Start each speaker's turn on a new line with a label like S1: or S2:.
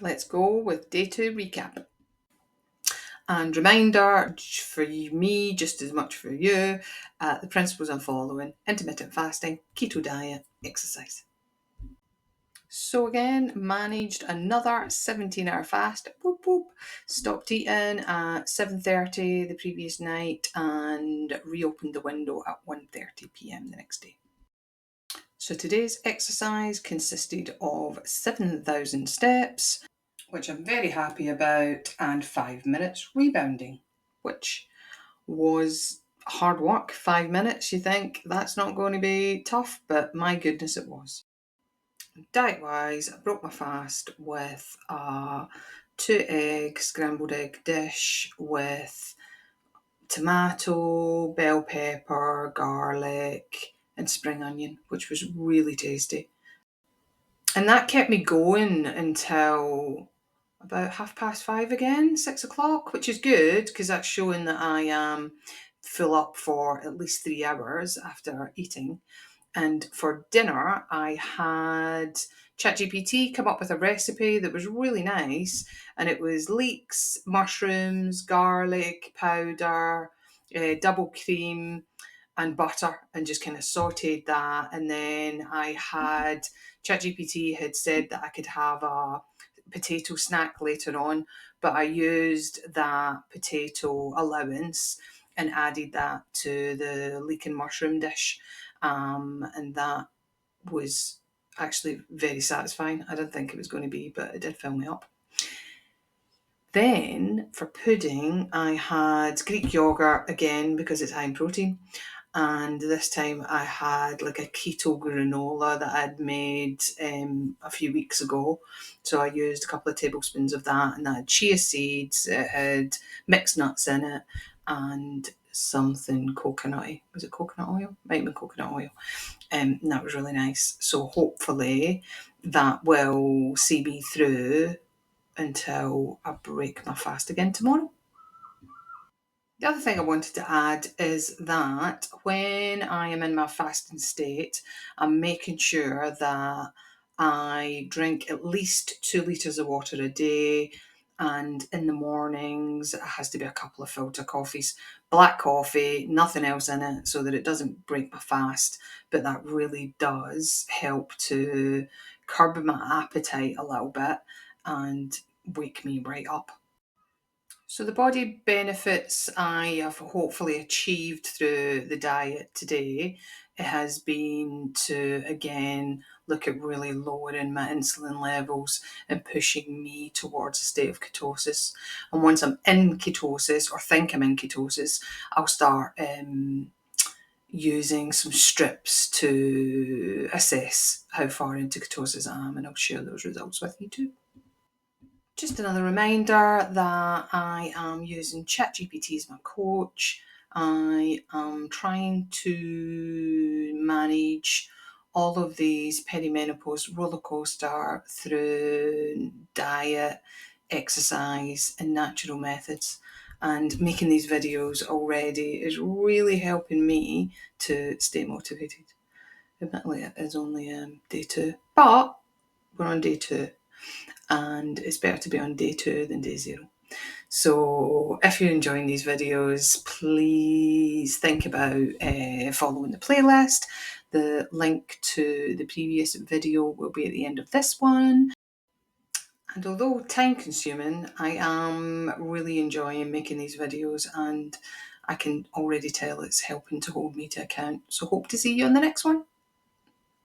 S1: let's go with day 2 recap. And reminder for me, just as much for you, the principles I'm following: intermittent fasting, keto diet, exercise. So again, managed another 17-hour fast. Boop, boop. Stopped eating at 7:30 the previous night and reopened the window at 1:30 p.m. the next day. So today's exercise consisted of 7,000 steps, which I'm very happy about, and 5 minutes rebounding, which was hard work. 5 minutes, you think that's not going to be tough, but my goodness, it was. Diet-wise, I broke my fast with a 2-egg scrambled egg dish with tomato, bell pepper, garlic, and spring onion, which was really tasty. And that kept me going until about 5:30 again, 6 o'clock, which is good because that's showing that I am full up for at least 3 hours after eating. And for dinner, I had ChatGPT come up with a recipe that was really nice. And it was leeks, mushrooms, garlic powder, double cream, and butter, and just kind of sauteed that. And then I had ChatGPT had said that I could have a potato snack later on, but I used that potato allowance and added that to the leek and mushroom dish. And that was actually very satisfying. I didn't think it was going to be, but it did fill me up. Then for pudding, I had Greek yogurt again because it's high in protein. And this time I had like a keto granola that I'd made a few weeks ago. So I used a couple of tablespoons of that, and that had chia seeds, it had mixed nuts in it, and something coconutty. Was it coconut oil? Might have been coconut oil. And that was really nice. So hopefully that will see me through until I break my fast again tomorrow. The other thing I wanted to add is that when I am in my fasting state, I'm making sure that I drink at least 2 litres of water a day. And in the mornings, it has to be a couple of filter coffees. Black coffee, nothing else in it, so that it doesn't break my fast. But that really does help to curb my appetite a little bit and wake me right up. So the body benefits I have hopefully achieved through the diet today, it has been to, again, look at really lowering my insulin levels and pushing me towards a state of ketosis. And once I'm in ketosis, or think I'm in ketosis, I'll start using some strips to assess how far into ketosis I am, and I'll share those results with you too. Just another reminder that I am using ChatGPT as my coach. I am trying to manage all of these perimenopause roller coaster through diet, exercise, and natural methods. And making these videos already is really helping me to stay motivated. Admittedly, it is only day 2, but we're on day 2. And it's better to be on day 2 than day 0. So if you're enjoying these videos, please think about following the playlist. The link to the previous video will be at the end of this one. And although time consuming, I am really enjoying making these videos, and I can already tell it's helping to hold me to account. So hope to see you on the next one.